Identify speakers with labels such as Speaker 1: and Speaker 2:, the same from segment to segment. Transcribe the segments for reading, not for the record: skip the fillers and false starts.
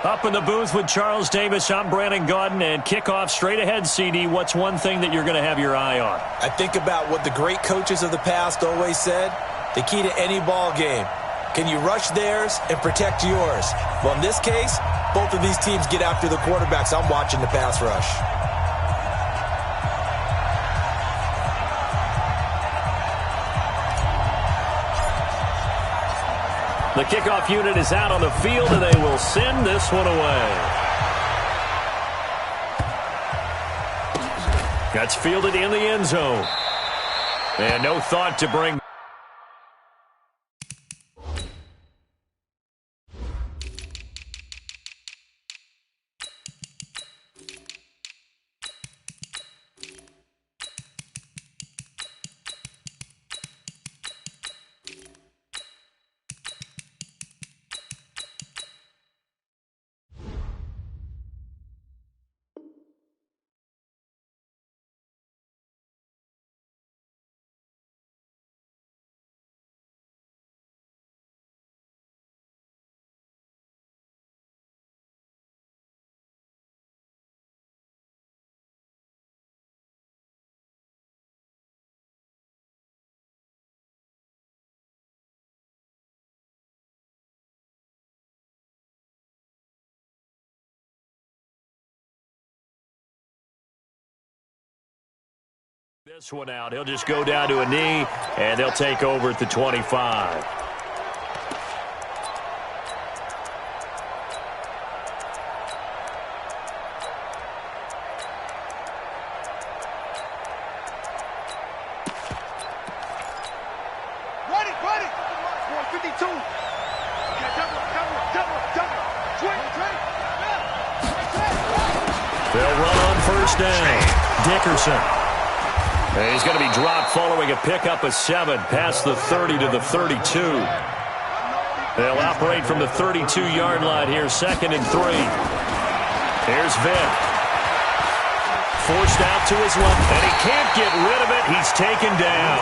Speaker 1: Up in the booth with Charles Davis, I'm Brandon Gaudin, and kickoff straight ahead, CD. What's one thing that you're going to have your eye on?
Speaker 2: I think about what the great coaches of the past always said. The key to any ball game. Can you rush theirs and protect yours? Well, in this case, both of these teams get after the quarterbacks. I'm watching the pass rush.
Speaker 1: The kickoff unit is out on the field, and they will send this one away. That's fielded in the end zone. And no thought to bring. This one out. He'll just go down to a knee, and they'll take over at the 25.
Speaker 3: Ready. 52.
Speaker 1: They'll run on first down. Dickerson. And he's going to be dropped following a pickup of 7 past the 30 to the 32. They'll operate from the 32-yard line here, 2nd and 3. Here's Vick. Forced out to his left, and he can't get rid of it. He's taken down.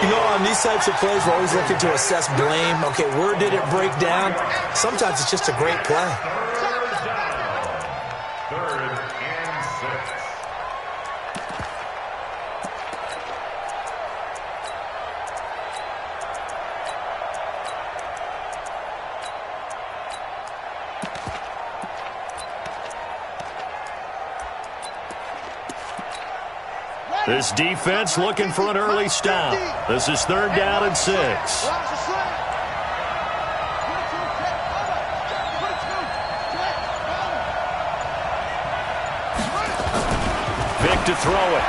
Speaker 2: You know, on these types of plays, we're always looking to assess blame. Okay, where did it break down? Sometimes it's just a great play.
Speaker 1: This defense looking for an early stop. This is 3rd down and 6. Vick to throw it.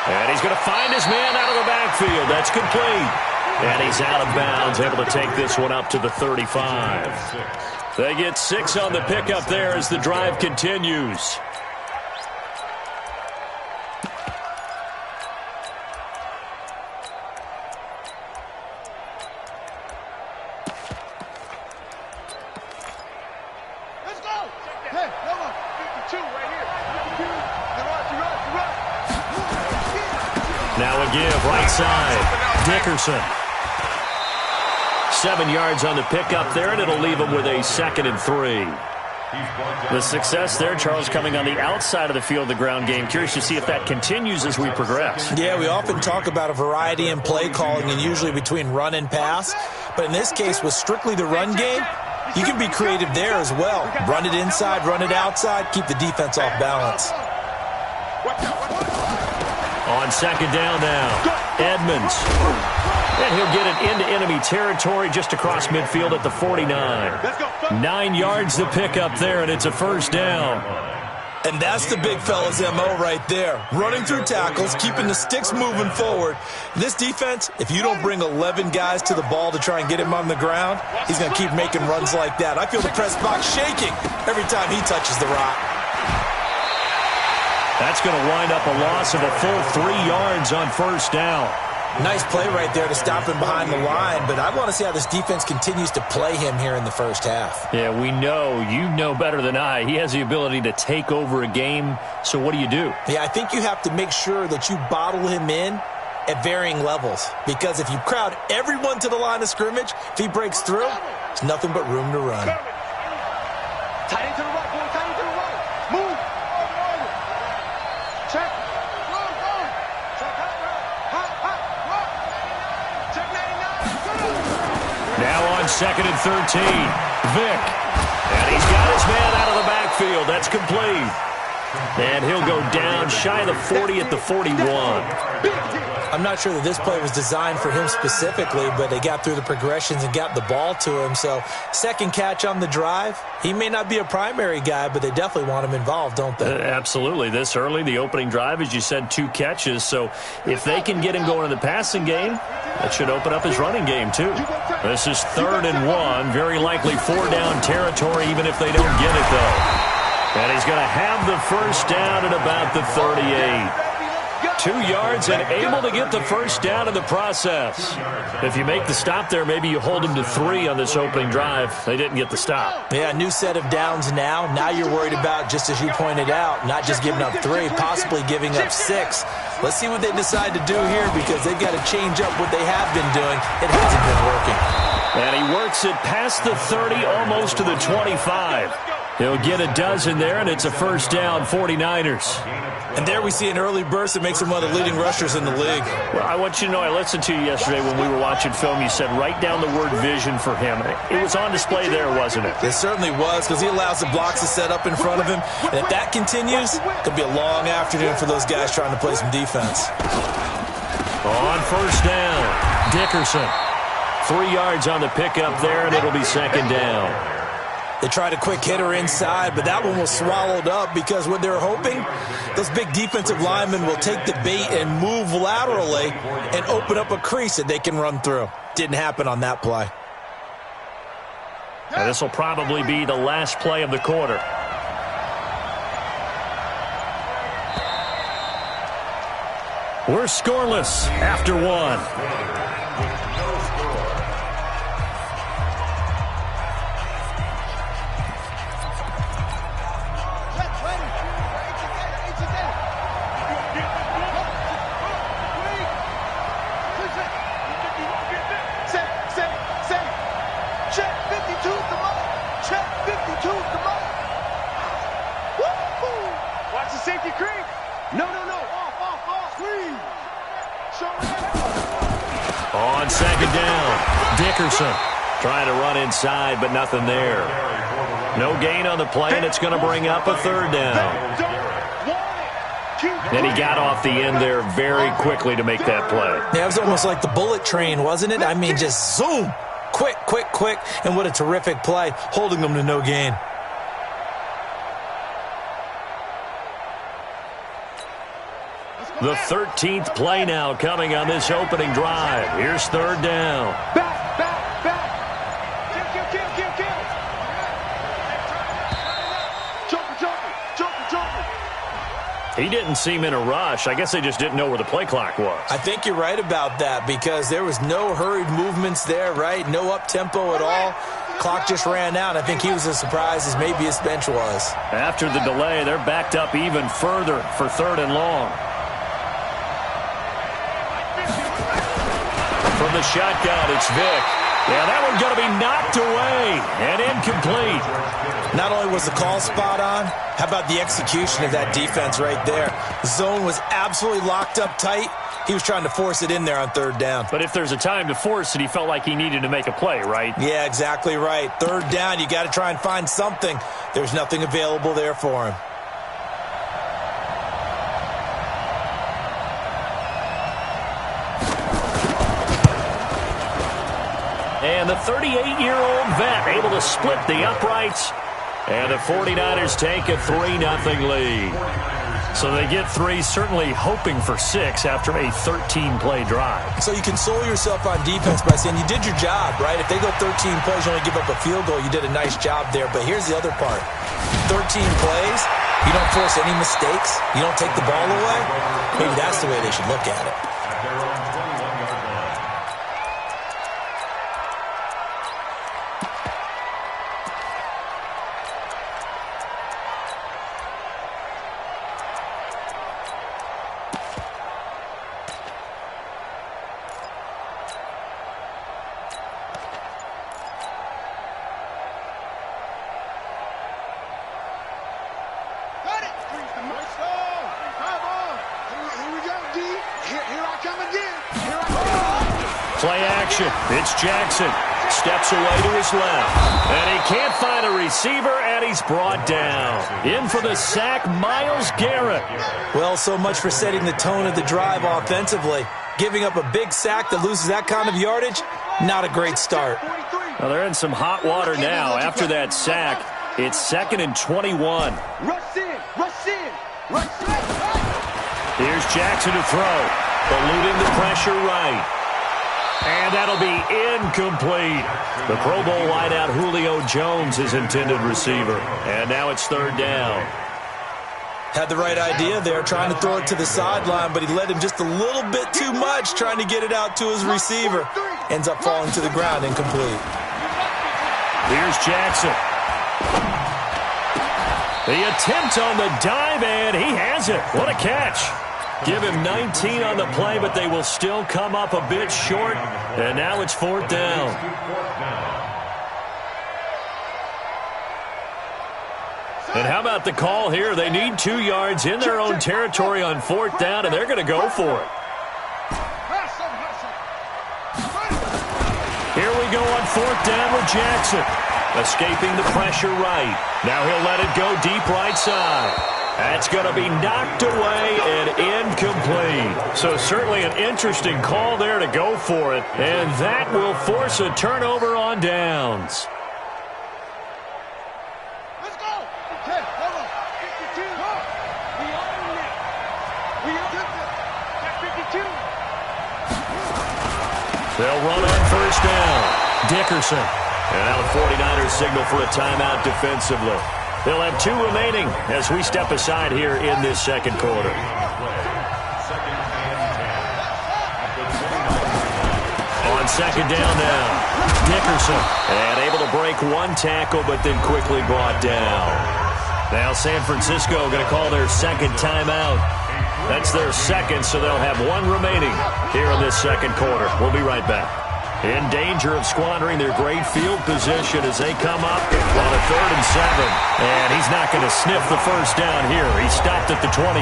Speaker 1: And he's going to find his man out of the backfield. That's complete. And he's out of bounds, able to take this one up to the 35. They get 6 on the pickup there as the drive continues. Now a give, right side. Dickerson. 7 yards on the pickup there, and it'll leave him with a 2nd and 3. The success there, Charles, coming on the outside of the field, the ground game. Curious to see if that continues as we progress.
Speaker 2: Yeah, we often talk about a variety in play calling and usually between run and pass. But in this case, with strictly the run game, you can be creative there as well. Run it inside, run it outside, keep the defense off balance.
Speaker 1: On 2nd down now, Edmonds. And he'll get it into enemy territory just across midfield at the 49. 9 yards to pick up there, and it's a 1st down.
Speaker 2: And that's the big fella's MO right there. Running through tackles, keeping the sticks moving forward. This defense, if you don't bring 11 guys to the ball to try and get him on the ground, he's going to keep making runs like that. I feel the press box shaking every time he touches the rock.
Speaker 1: That's going to wind up a loss of a full 3 yards on 1st down.
Speaker 2: Nice play right there to stop him behind the line, but I want to see how this defense continues to play him here in the first half.
Speaker 1: Yeah, we know. You know better than I. He has the ability to take over a game, so what do you do?
Speaker 2: Yeah, I think you have to make sure that you bottle him in at varying levels, because if you crowd everyone to the line of scrimmage, if he breaks through, there's nothing but room to run.
Speaker 3: Tight end to the right, boy. Tight end to the right. Move. Check. Check. Hot. Check 99.
Speaker 1: Now on 2nd and 13. Vick. And he's got his man out of the backfield. That's complete. And he'll go down shy of the 40 at the 41.
Speaker 2: I'm not sure that this play was designed for him specifically, but they got through the progressions and got the ball to him. So second catch on the drive. He may not be a primary guy, but they definitely want him involved, don't they?
Speaker 1: Absolutely. This early, the opening drive, as you said, 2 catches. So if they can get him going in the passing game, that should open up his running game too. This is 3rd and 1. Very likely 4-down territory, even if they don't get it, though. And he's going to have the first down at about the 38. 2 yards and able to get the first down in the process. If you make the stop there, maybe you hold him to 3 on this opening drive. They didn't get the stop.
Speaker 2: Yeah, new set of downs now. Now you're worried about, just as you pointed out, not just giving up 3, possibly giving up 6. Let's see what they decide to do here, because they've got to change up what they have been doing. It hasn't been working.
Speaker 1: And he works it past the 30, almost to the 25. He'll get a dozen there, and it's a first down, 49ers.
Speaker 2: And there we see an early burst that makes him one of the leading rushers in the league.
Speaker 1: Well, I want you to know, I listened to you yesterday when we were watching film. You said write down the word vision for him. It was on display there, wasn't it?
Speaker 2: It certainly was, because he allows the blocks to set up in front of him. And if that continues, it could be a long afternoon for those guys trying to play some defense.
Speaker 1: On first down, Dickerson. 3 yards on the pickup there, and it'll be 2nd down.
Speaker 2: They tried a quick hitter inside, but that one was swallowed up, because what they're hoping, those big defensive linemen will take the bait and move laterally and open up a crease that they can run through. Didn't happen on that play.
Speaker 1: And this will probably be the last play of the quarter. We're scoreless after 1. On 2nd down, Dickerson trying to run inside, but nothing there. No gain on the play, and it's going to bring up a 3rd down. And he got off the end there very quickly to make that play.
Speaker 2: Yeah, it was almost like the bullet train, wasn't it? I mean, just zoom. Quick. And what a terrific play, holding them to no gain.
Speaker 1: The 13th play now coming on this opening drive. Here's 3rd down.
Speaker 3: Back. Joker.
Speaker 1: He didn't seem in a rush. I guess they just didn't know where the play clock was.
Speaker 2: I think you're right about that, because there was no hurried movements there, right? No up-tempo at all. Clock just ran out. I think he was as surprised as maybe his bench was.
Speaker 1: After the delay, they're backed up even further for 3rd and long. From the shotgun, it's Vick. Yeah, that one's going to be knocked away and incomplete.
Speaker 2: Not only was the call spot on, how about the execution of that defense right there? The zone was absolutely locked up tight. He was trying to force it in there on 3rd down.
Speaker 1: But if there's a time to force it, he felt like he needed to make a play, right?
Speaker 2: Yeah, exactly right. 3rd down, you got to try and find something. There's nothing available there for him.
Speaker 1: And the 38-year-old vet able to split the uprights. And the 49ers take a 3-0 lead. So they get 3, certainly hoping for 6 after a 13-play drive.
Speaker 2: So you console yourself on defense by saying you did your job, right? If they go 13 plays, you only give up a field goal, you did a nice job there. But here's the other part. 13 plays, you don't force any mistakes, you don't take the ball away. Maybe that's the way they should look at it.
Speaker 1: Play action. It's Jackson. Steps away to his left. And he can't find a receiver, and he's brought down. In for the sack, Myles Garrett.
Speaker 2: Well, so much for setting the tone of the drive offensively. Giving up a big sack that loses that kind of yardage, not a great start.
Speaker 1: Well, they're in some hot water now after that sack. It's 2nd and 21.
Speaker 3: Rush in, rush in, rush in.
Speaker 1: Here's Jackson to throw. Eluding the pressure right. And that'll be incomplete. The Pro Bowl wideout Julio Jones, his intended receiver. And now it's 3rd down.
Speaker 2: Had the right idea there, trying to throw it to the sideline, but he led him just a little bit too much, trying to get it out to his receiver. Ends up falling to the ground, incomplete.
Speaker 1: Here's Jackson. The attempt on the dive, and he has it. What a catch. Give him 19 on the play, but they will still come up a bit short. And now it's 4th down. And how about the call here? They need 2 yards in their own territory on 4th down, and they're going to go for it. Here we go on 4th down with Jackson. Escaping the pressure right. Now he'll let it go deep right side. That's going to be knocked away and incomplete. So certainly an interesting call there to go for it. And that will force a turnover on downs.
Speaker 3: Let's go. Okay, hold on. 52. We own it. We own it. 52.
Speaker 1: They'll run on 1st down. Dickerson. And now the 49ers signal for a timeout defensively. They'll have 2 remaining as we step aside here in this 2nd quarter. On 2nd down now, Dickerson. And able to break 1 tackle, but then quickly brought down. Now San Francisco going to call their 2nd timeout. That's their 2nd, so they'll have 1 remaining here in this 2nd quarter. We'll be right back. In danger of squandering their great field position as they come up on a 3rd and 7. And he's not going to sniff the 1st down here. He stopped at the 25.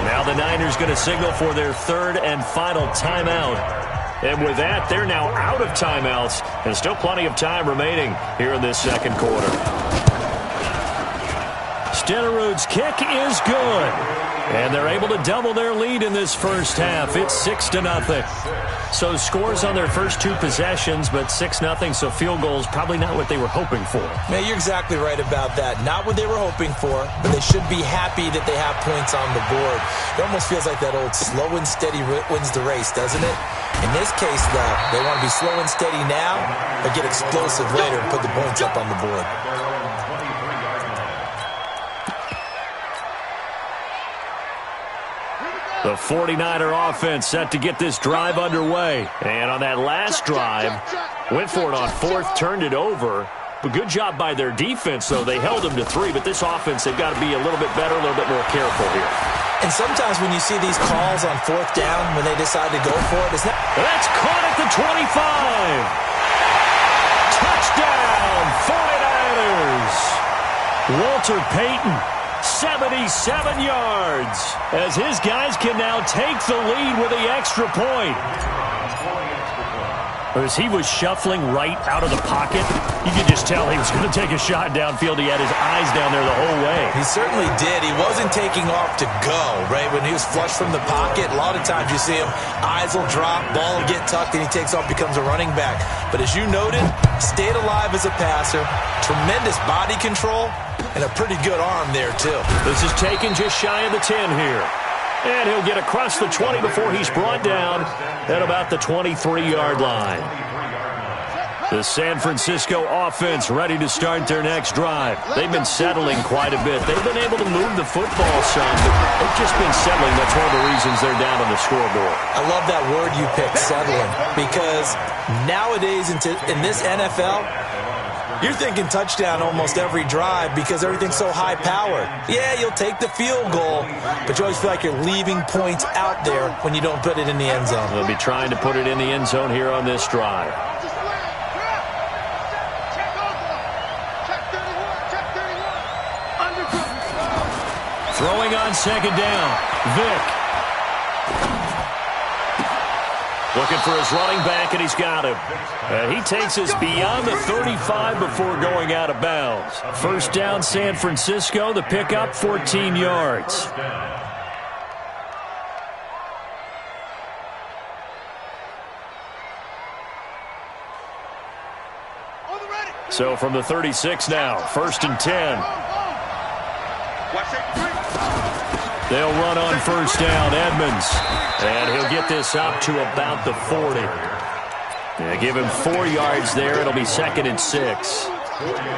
Speaker 1: Now the Niners going to signal for their 3rd and final timeout. And with that, they're now out of timeouts and still plenty of time remaining here in this 2nd quarter. Stenerud's kick is good. And they're able to double their lead in this 1st half. It's 6-0. So scores on their first 2 possessions, but 6-0, so field goals probably not what they were hoping for.
Speaker 2: Man, you're exactly right about that. Not what they were hoping for, but they should be happy that they have points on the board. It almost feels like that old slow and steady wins the race, doesn't it? In this case, though, they want to be slow and steady now, but get explosive later and put the points up on the board.
Speaker 1: The 49er offense set to get this drive underway. And on that last drive, went for it on 4th, turned it over. But good job by their defense, though. They held them to 3, but this offense, they've got to be a little bit better, a little bit more careful here.
Speaker 2: And sometimes when you see these calls on 4th down, when they decide to go for it, it's not...
Speaker 1: That's caught at the 25. Touchdown, 49ers. Walter Payton. 77 yards as his guys can now take the lead with the extra point. As he was shuffling right out of the pocket, you could just tell he was going to take a shot downfield. He had his eyes down there the whole way.
Speaker 2: He certainly did. He wasn't taking off to go, right? When he was flush from the pocket, a lot of times you see him, eyes will drop, ball will get tucked, and he takes off, becomes a running back. But as you noted, stayed alive as a passer, tremendous body control, and a pretty good arm there, too.
Speaker 1: This is taken just shy of the 10 here. And he'll get across the 20 before he's brought down at about the 23-yard line. The San Francisco offense ready to start their next drive. They've been settling quite a bit. They've been able to move the football some, but they've just been settling. That's one of the reasons they're down on the scoreboard.
Speaker 2: I love that word you picked, settling, because nowadays in this NFL, you're thinking touchdown almost every drive because everything's so high-powered. Yeah, you'll take the field goal, but you always feel like you're leaving points out there when you don't put it in the end zone.
Speaker 1: They'll be trying to put it in the end zone here on this drive. Throwing on 2nd down, Vick. Looking for his running back, and he's got him. And he takes us beyond the 35 before going out of bounds. First down, San Francisco. The pickup, 14 yards. So from the 36 now, 1st and 10. They'll run on first down, Edmonds. And he'll get this up to about the 40. Yeah, give him 4 yards there. It'll be 2nd and 6.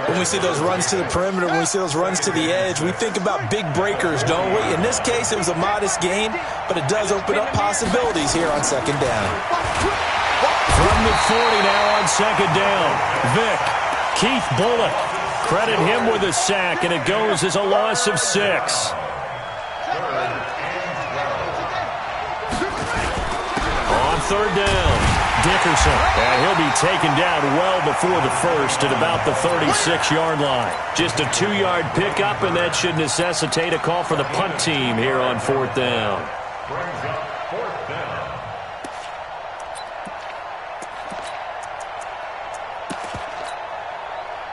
Speaker 2: When we see those runs to the perimeter, when we see those runs to the edge, we think about big breakers, don't we? In this case, it was a modest gain, but it does open up possibilities here on 2nd down.
Speaker 1: From the 40 now on 2nd down, Vick. Keith Bullock, credit him with a sack, and it goes as a loss of 6. On 3rd down, Dickerson, and he'll be taken down well before the first at about the 36-yard line. Just a 2-yard pickup, and that should necessitate a call for the punt team here on 4th down.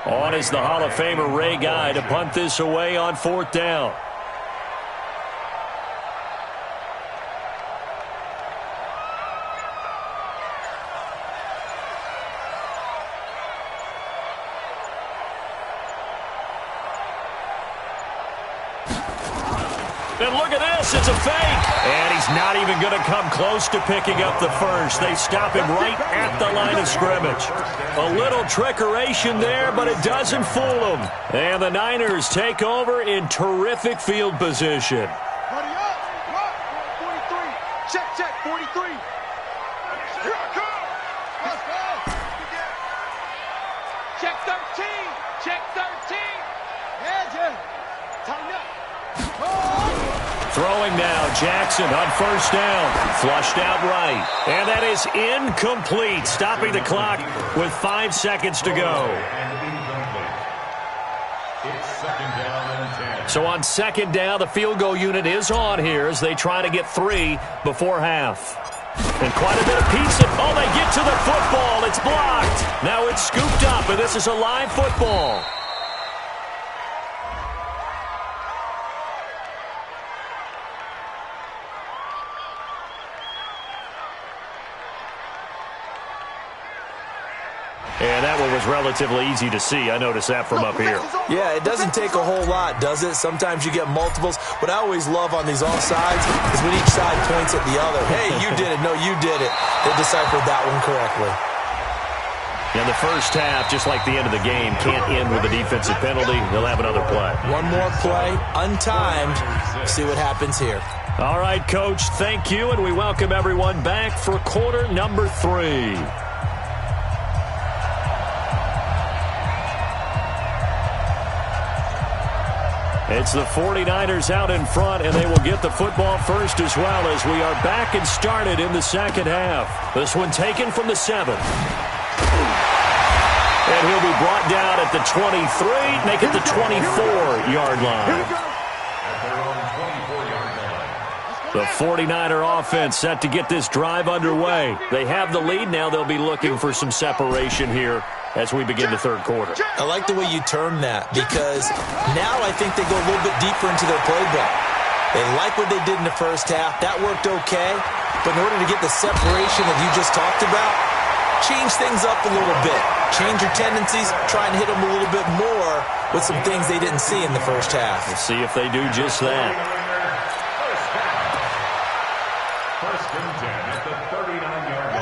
Speaker 1: On is the Hall of Famer Ray Guy to punt this away on 4th down. And look at this, it's a fake. And he's not even going to come close to picking up the first. They stop him right at the line of scrimmage. A little trickeration there, but it doesn't fool him. And the Niners take over in terrific field position.
Speaker 3: Buddy up. 43. Check, 43. Here I come. Let's go. Check 13. Check 13. Yeah. Tighten up.
Speaker 1: Throwing now, Jackson on first down. Flushed out right. And that is incomplete, stopping the clock with 5 seconds to go. So on 2nd down, the field goal unit is on here as they try to get 3 before half. And quite a bit of pizza. Oh, they get to the football. It's blocked. Now it's scooped up, and this is a live football. And that one was relatively easy to see. I noticed that from up here.
Speaker 2: Yeah, it doesn't take a whole lot, does it? Sometimes you get multiples. What I always love on these offsides is when each side points at the other. Hey, you did it. No, you did it. They deciphered that one correctly.
Speaker 1: In the first half, just like the end of the game, can't end with a defensive penalty. They'll have another play.
Speaker 2: One more play, untimed. See what happens here.
Speaker 1: All right, Coach, thank you, and we welcome everyone back for quarter number 3. It's the 49ers out in front, and they will get the football first as well as we are back and started in the second half. This one taken from the 7. And he'll be brought down at the 23, make it the 24-yard line. The 49er offense set to get this drive underway. They have the lead. Now they'll be looking for some separation here as we begin the third quarter.
Speaker 2: I like the way you term that because now I think they go a little bit deeper into their playbook. They like what they did in the first half. That worked okay. But in order to get the separation that you just talked about, change things up a little bit. Change your tendencies. Try and hit them a little bit more with some things they didn't see in the first half.
Speaker 1: We'll see if they do just that.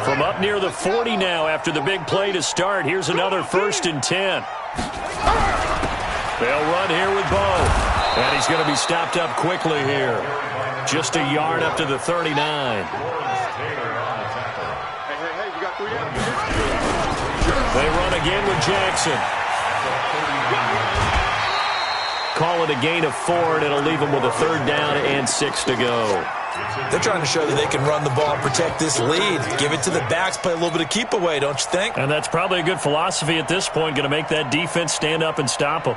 Speaker 1: From up near the 40 now after the big play to start. Here's another 1st and 10. They'll run here with Bo. And he's going to be stopped up quickly here. Just a yard up to the 39. They run again with Jackson. Call it a gain of 4, and it'll leave them with a 3rd down and 6 to go.
Speaker 2: They're trying to show that they can run the ball and protect this lead. Give it to the backs, play a little bit of keep away, don't you think?
Speaker 1: And that's probably a good philosophy at this point, going to make that defense stand up and stop them.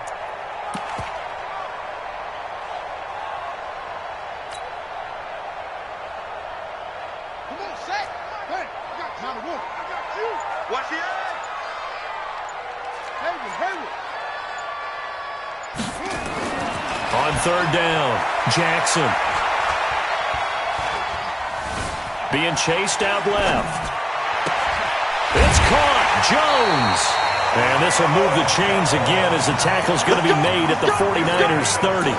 Speaker 3: Come on, set. Hey,
Speaker 1: On third down, Jackson. Being chased out left. It's caught. Jones. And this will move the chains again as the tackle's going to be made at the 49ers 30.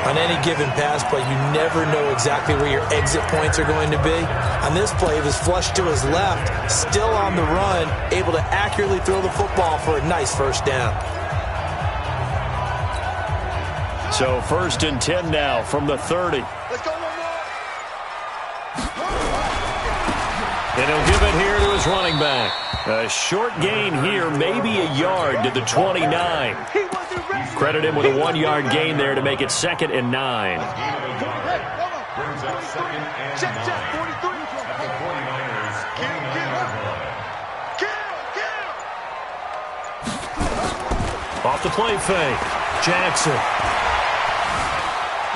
Speaker 2: On any given pass play, you never know exactly where your exit points are going to be. On this play, it was flushed to his left, still on the run, able to accurately throw the football for a nice first down.
Speaker 1: So 1st and 10 now from the 30.
Speaker 3: Let's go one more.
Speaker 1: And he'll give it here to his running back. A short gain here, maybe a yard to the 29. Credit him with a 1-yard gain there to make it 2nd and 9. Off the play fake. Jackson.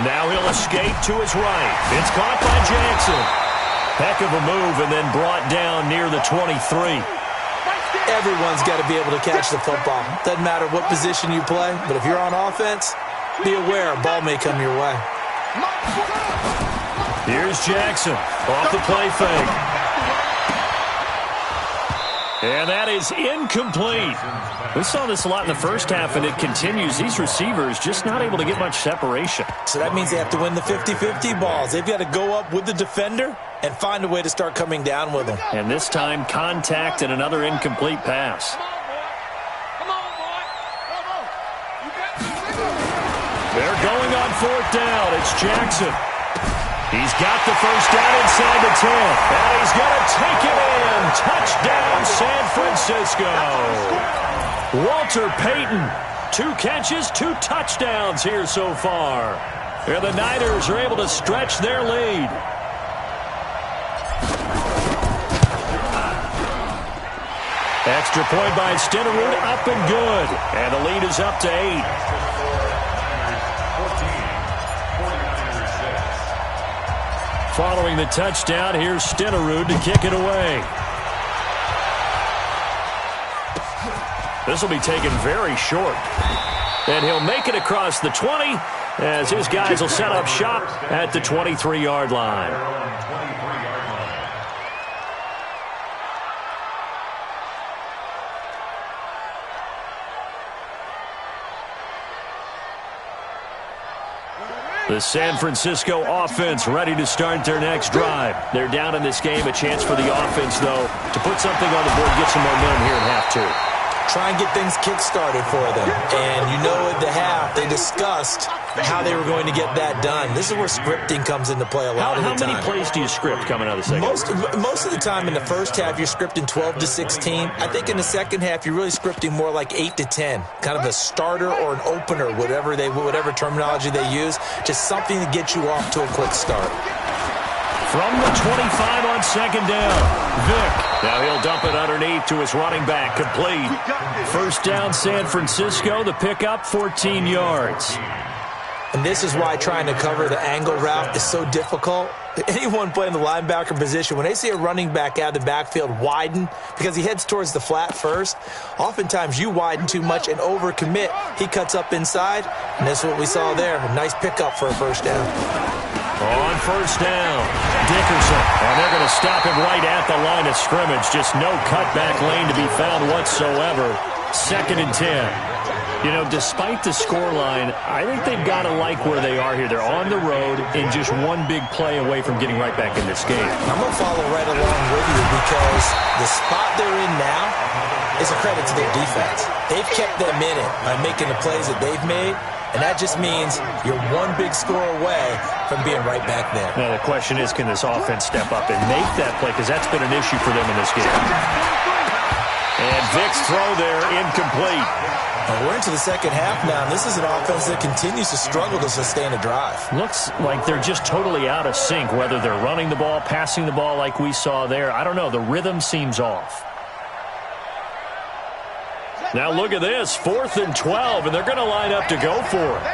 Speaker 1: Now he'll escape to his right. It's caught by Jackson. Heck of a move and then brought down near the 23.
Speaker 2: Everyone's got to be able to catch the football. Doesn't matter what position you play, but if you're on offense, be aware a ball may come your way.
Speaker 1: Here's Jackson off the play fake. And that is incomplete. We saw this a lot in the first half, and it continues. These receivers just not able to get much separation.
Speaker 2: So that means they have to win the 50-50 balls. They've got to go up with the defender and find a way to start coming down with them.
Speaker 1: And this time, contact and another incomplete pass. They're going on 4th down. It's Jackson. He's got the first down inside the 10. And he's going to take it in. Touchdown, San Francisco. Walter Payton, 2 catches, 2 touchdowns here so far. And the Niners are able to stretch their lead. Extra point by Stenerud, up and good. And the lead is up to 8. Following the touchdown, here's Stenerud to kick it away. This will be taken very short. And he'll make it across the 20 as his guys will set up shop at the 23-yard line. The San Francisco offense ready to start their next drive. They're down in this game. A chance for the offense, though, to put something on the board, get some momentum here in half 2.
Speaker 2: Try and get things kick-started for them. And you know at the half, they discussed how they were going to get that done. This is where scripting comes into play a lot of the time.
Speaker 1: How many plays do you script coming out of the second?
Speaker 2: Most of the time in the first half, you're scripting 12 to 16. I think in the second half, you're really scripting more like 8 to 10. Kind of a starter or an opener, whatever terminology they use. Just something to get you off to a quick start.
Speaker 1: From the 25 on 2nd down, Vick. Now he'll dump it underneath to his running back, complete. First down, San Francisco. The pickup, 14 yards.
Speaker 2: And this is why trying to cover the angle route is so difficult. Anyone playing the linebacker position, when they see a running back out of the backfield widen because he heads towards the flat first, oftentimes you widen too much and overcommit. He cuts up inside, and that's what we saw there. A nice pickup for a first down.
Speaker 1: On first down, Dickerson. And they're going to stop him right at the line of scrimmage. Just no cutback lane to be found whatsoever. 2nd and 10. You know, despite the scoreline, I think they've got to like where they are here. They're on the road and just one big play away from getting right back in this game.
Speaker 2: I'm going to follow right along with you because the spot they're in now is a credit to their defense. They've kept them in it by making the plays that they've made, and that just means you're one big score away from being right back there.
Speaker 1: Now, the question is, can this offense step up and make that play? Because that's been an issue for them in this game. And Vick's throw there, incomplete.
Speaker 2: Well, we're into the second half now, and this is an offense that continues to struggle to sustain a drive.
Speaker 1: Looks like they're just totally out of sync, whether they're running the ball, passing the ball like we saw there. I don't know. The rhythm seems off. Now look at this, 4th and 12, and they're going to line up to go for it.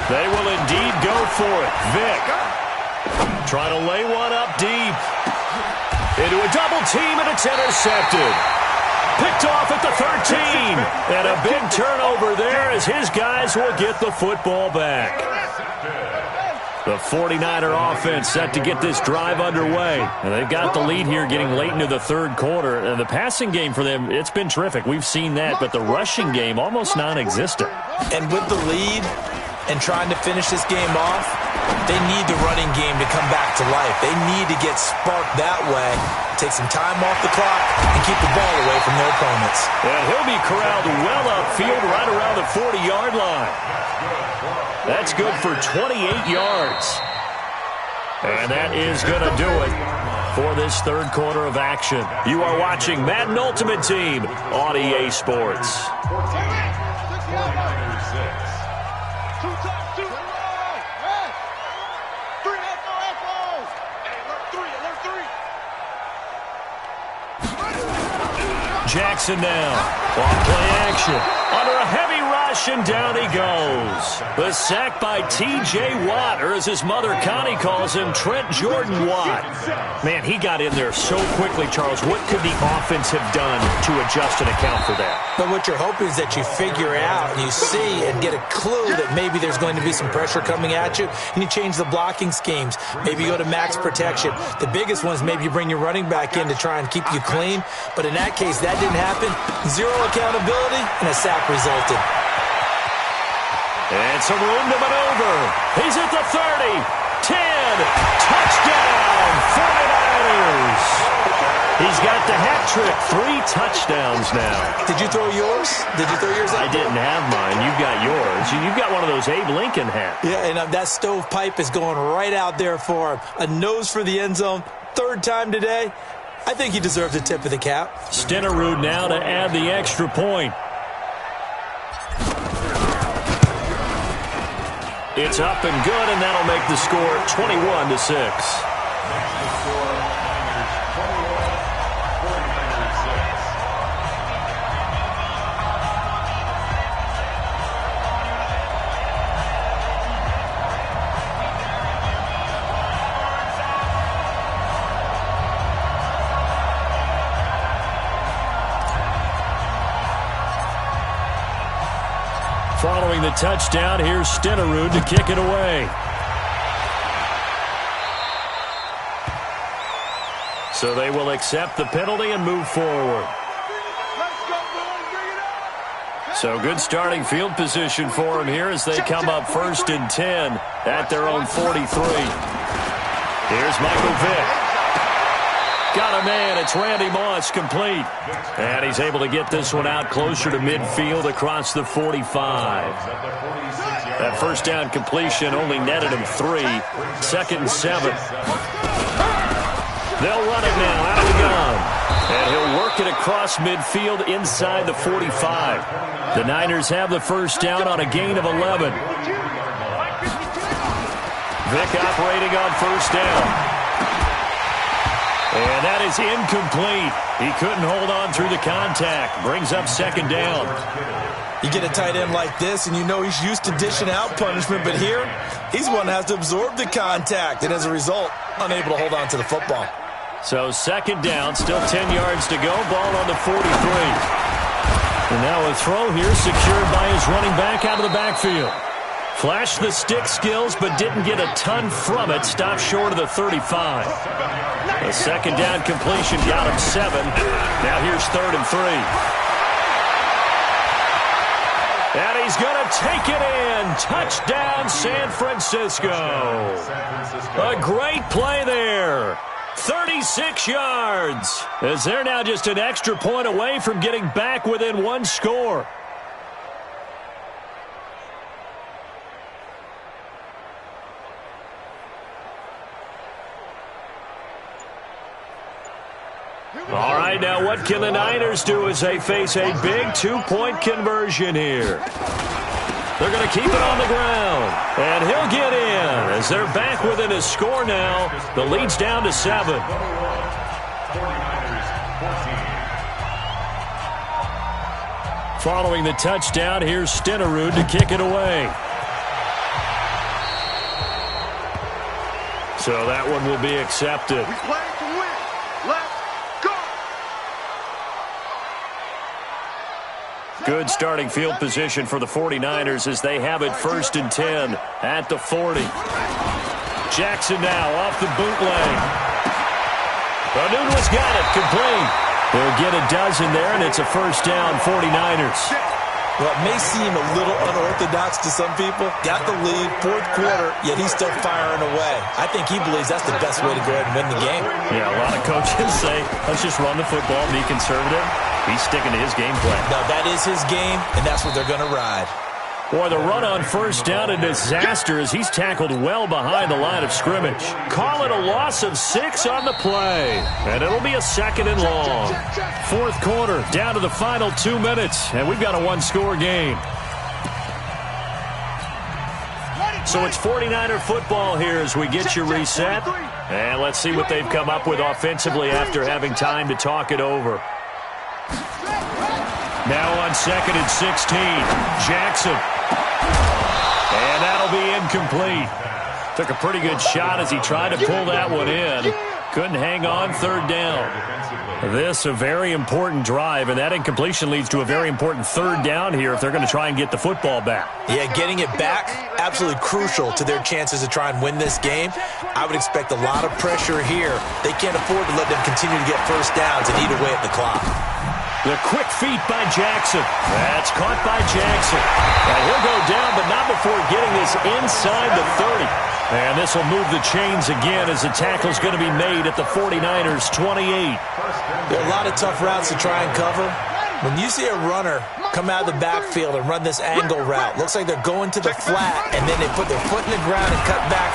Speaker 1: They will indeed go for it. Vick trying to lay one up deep. Into a double team, and it's intercepted. Picked off at the 13. And a big turnover there as his guys will get the football back. The 49er offense set to get this drive underway. And they've got the lead here getting late into the third quarter. And the passing game for them, it's been terrific. We've seen that. But the rushing game, almost non-existent.
Speaker 2: And with the lead and trying to finish this game off, they need the running game to come back to life. They need to get sparked that way, take some time off the clock, and keep the ball away from their opponents.
Speaker 1: And he'll be corralled well upfield right around the 40-yard line. That's good for 28 yards. And that is going to do it for this third quarter of action. You are watching Madden Ultimate Team on EA Sports. Jackson now. On play action. Under a heavy rush, and down he goes. The sack by T.J. Watt, or as his mother Connie calls him, Trent Jordan Watt. Man, he got in there so quickly, Charles. What could the offense have done to adjust and account for that?
Speaker 2: But what you're hoping is that you figure out, and you see and get a clue that maybe there's going to be some pressure coming at you, and you change the blocking schemes. Maybe you go to max protection. The biggest one is maybe you bring your running back in to try and keep you clean. But in that case, that didn't happen. Zero accountability, and a sack resulted.
Speaker 1: And some room to maneuver. He's at the 30. 10. Touchdown, 49ers. He's got the hat trick. 3 touchdowns now.
Speaker 2: Did you throw yours? Did you throw yours out?
Speaker 1: I didn't have mine. You've got yours. You've got one of those Abe Lincoln hats.
Speaker 2: Yeah, and that stovepipe is going right out there for him. A nose for the end zone. 3rd time today. I think he deserves a tip of the cap.
Speaker 1: Stenerud now to add the extra point. It's up and good, and that'll make the score 21-6. Following the touchdown, here's Stenerud to kick it away. So they will accept the penalty and move forward. So good starting field position for them here as they come up 1st and 10 at their own 43. Here's Michael Vick. Got a man. It's Randy Moss, complete. And he's able to get this one out closer to midfield across the 45. That first down completion only netted him 3. 2nd and 7. They'll run it now out of the gun. And he'll work it across midfield inside the 45. The Niners have the first down on a gain of 11. Vick operating on first down. And that is incomplete. He couldn't hold on through the contact. Brings up 2nd down.
Speaker 2: You get a tight end like this, and you know he's used to dishing out punishment, but here, he's one that has to absorb the contact, and as a result, unable to hold on to the football.
Speaker 1: So 2nd down, still 10 yards to go. Ball on the 43. And now a throw here secured by his running back out of the backfield. Flashed the stick skills, but didn't get a ton from it. Stopped short of the 35. A 2nd down completion got him 7. Now here's 3rd and 3. And he's going to take it in. Touchdown, San Francisco. A great play there. 36 yards. As they're now just an extra point away from getting back within 1 score. All right, now what can the Niners do as they face a big 2-point conversion here? They're going to keep it on the ground, and he'll get in as they're back within a score now. The lead's down to 7. Following the touchdown, here's Stenerud to kick it away. So that one will be accepted.
Speaker 3: We play to win. Let's go.
Speaker 1: Good starting field position for the 49ers as they have it 1st and 10 at the 40. Jackson now off the bootleg. Nunez got it, complete. They'll get a dozen there, and it's a 1st down, 49ers.
Speaker 2: Well, it may seem a little unorthodox to some people. Got the lead, 4th quarter, yet he's still firing away. I think he believes that's the best way to go ahead and win the game.
Speaker 1: Yeah, a lot of coaches say, let's just run the football, be conservative. He's sticking to his game plan.
Speaker 2: No, that is his game, and that's what they're going to ride.
Speaker 1: Boy, the run on 1st down, a disaster as he's tackled well behind the line of scrimmage. Call it a loss of 6 on the play, and it'll be a 2nd and long. 4th quarter, down to the final 2 minutes, and we've got a 1-score game. So it's 49er football here as we get you reset. And let's see what they've come up with offensively after having time to talk it over. Now on 2nd and 16, Jackson. And that'll be incomplete. Took a pretty good shot as he tried to pull that one in. Couldn't hang on, 3rd down. This a very important drive, and that incompletion leads to a very important 3rd down here if they're going to try and get the football back.
Speaker 2: Yeah, getting it back, absolutely crucial to their chances to try and win this game. I would expect a lot of pressure here. They can't afford to let them continue to get 1st downs and eat away at the clock.
Speaker 1: The quick feet by Jackson. That's caught by Jackson. And he'll go down, but not before getting this inside the 30. And this will move the chains again as the tackle's going to be made at the 49ers' 28.
Speaker 2: There are a lot of tough routes to try and cover. When you see a runner come out of the backfield and run this angle route, looks like they're going to the flat, and then they put their foot in the ground and cut back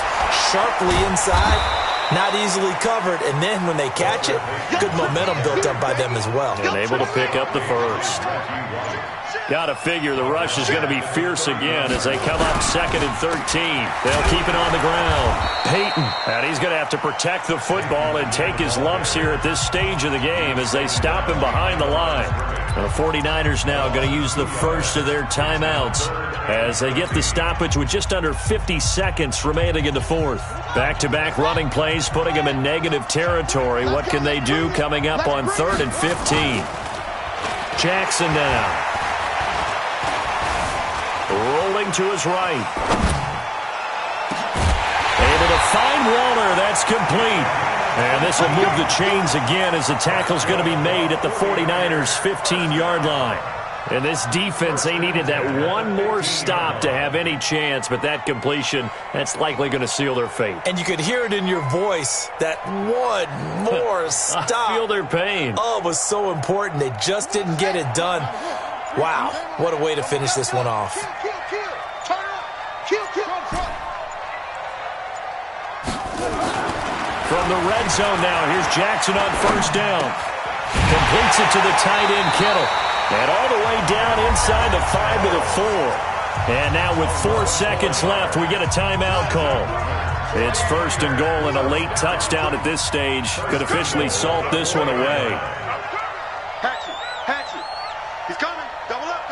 Speaker 2: sharply inside. Not easily covered, and then when they catch it, good momentum built up by them as well.
Speaker 1: And able to pick up the 1st. Got to figure the rush is going to be fierce again as they come up 2nd and 13. They'll keep it on the ground. Peyton, and he's going to have to protect the football and take his lumps here at this stage of the game as they stop him behind the line. And the 49ers now going to use the 1st of their timeouts as they get the stoppage with just under 50 seconds remaining in the 4th. Back-to-back running plays putting them in negative territory. What can they do coming up on 3rd and 15? Jackson now. Rolling to his right. Able to find Waller. That's complete. And this will move the chains again as the tackle's going to be made at the 49ers' 15-yard line. And this defense, they needed that one more stop to have any chance, but that completion, that's likely going to seal their fate.
Speaker 2: And you could hear it in your voice, that one more stop.
Speaker 1: I feel their pain.
Speaker 2: Oh, it was so important. They just didn't get it done. Wow, what a way to finish this one off.
Speaker 1: From the red zone now, here's Jackson on 1st down. Completes it to the tight end, Kittle. And all the way down inside the 5 to the 4. And now with 4 seconds left, we get a timeout call. It's 1st and goal and a late touchdown at this stage. Could officially salt this one away.
Speaker 3: Hatchet. He's coming. Double up.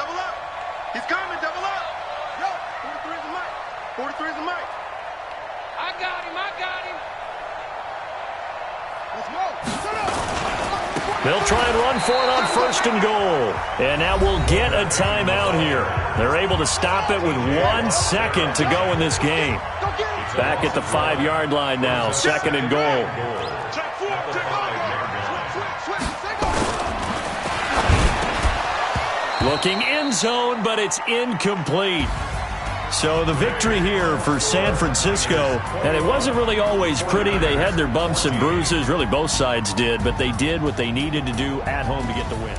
Speaker 3: He's coming. Double up. Yo, 43 is the mic. 43 is the mic. I got him. Let's go. Shut up.
Speaker 1: They'll try and run for it on 1st and goal. And now we'll get a timeout here. They're able to stop it with 1 second to go in this game. Back at the 5-yard line now, 2nd and goal. Looking end zone, but it's incomplete. So the victory here for San Francisco, and it wasn't really always pretty. They had their bumps and bruises, really both sides did, but they did what they needed to do at home to get the win.